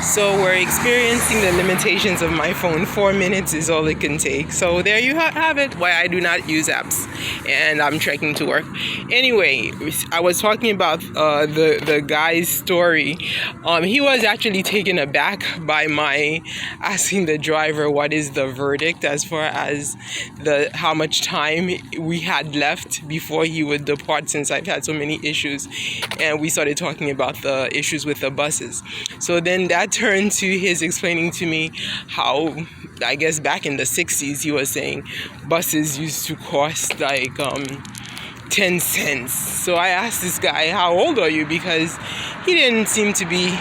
So we're experiencing the limitations of my phone. 4 minutes is all it can take. So there you have it, why I do not use apps and I'm trekking to work. Anyway, I was talking about the guy's story. He was actually taken aback by my asking the driver what is the verdict as far as how much time we had left before he would depart, since I've had so many issues. And we started talking about the issues with the buses. So then that turned to his explaining to me how, I guess back in the 60s, he was saying buses used to cost like 10 cents. So I asked this guy, how old are you? Because he didn't seem to be,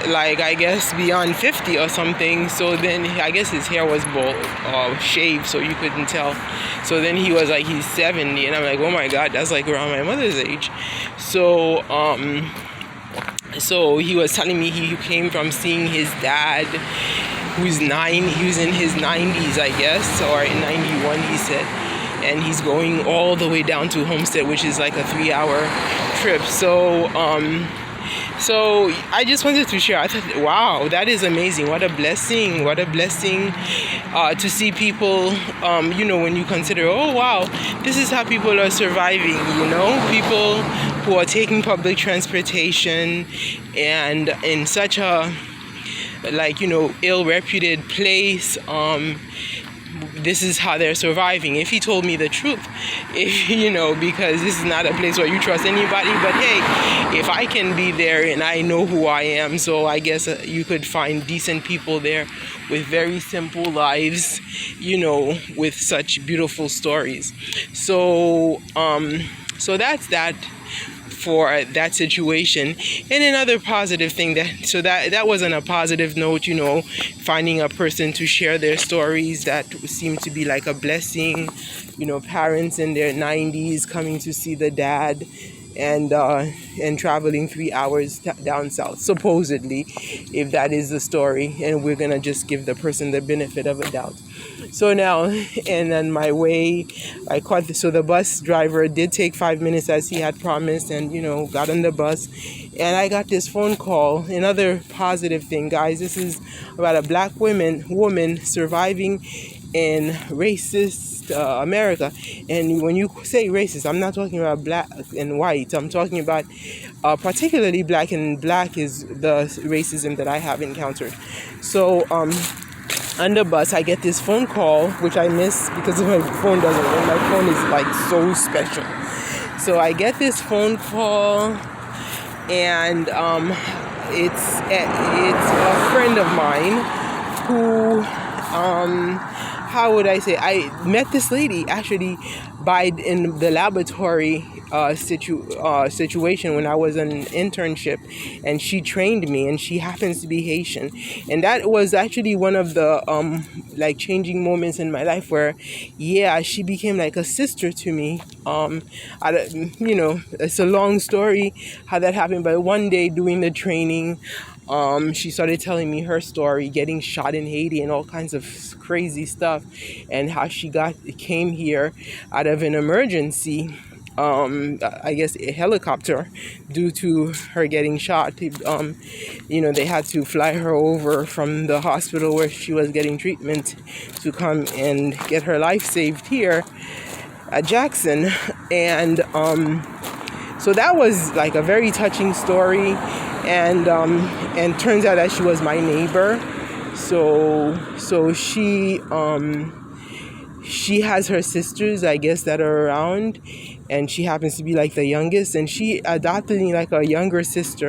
like, I guess beyond 50 or something. So then I guess his hair was bald or shaved, so you couldn't tell. So then he was like, he's 70, and I'm like, oh my god, that's like around my mother's age. So he was telling me he came from seeing his dad, he was in his 90s, I guess, or in 91, he said, and he's going all the way down to Homestead, which is like a 3-hour trip. So I just wanted to share. I thought, wow, that is amazing. What a blessing. What a blessing to see people, when you consider, oh, wow, this is how people are surviving, people who are taking public transportation and in such a, ill-reputed place. This is how they're surviving. If he told me the truth, because this is not a place where you trust anybody, but hey, if I can be there and I know who I am, so I guess you could find decent people there with very simple lives, with such beautiful stories. So that's that for that situation. And another positive thing that was on a positive note, finding a person to share their stories that seemed to be like a blessing, parents in their 90s coming to see the dad and traveling 3 hours down south, supposedly, if that is the story, and we're gonna just give the person the benefit of a doubt. So now, and on my way, so the bus driver did take 5 minutes as he had promised, and got on the bus, and I got this phone call. Another positive thing, guys, this is about a black woman surviving in racist America. And when you say racist, I'm not talking about black and white. I'm talking about particularly black, and black is the racism that I have encountered. So on the bus, I get this phone call, which I miss because my phone doesn't ring. My phone is like so special. So I get this phone call, and it's a friend of mine who, how would I say? I met this lady actually in the laboratory situation when I was on an internship, and she trained me, and she happens to be Haitian, and that was actually one of the changing moments in my life where she became like a sister to me. It's a long story how that happened, but one day doing the training, she started telling me her story, getting shot in Haiti and all kinds of crazy stuff, and how she came here out of an emergency, I guess a helicopter, due to her getting shot. They had to fly her over from the hospital where she was getting treatment to come and get her life saved here at Jackson. And so that was like a very touching story, and turns out that she was my neighbor. So she has her sisters, I guess, that are around, and she happens to be like the youngest, and she adopted me like a younger sister.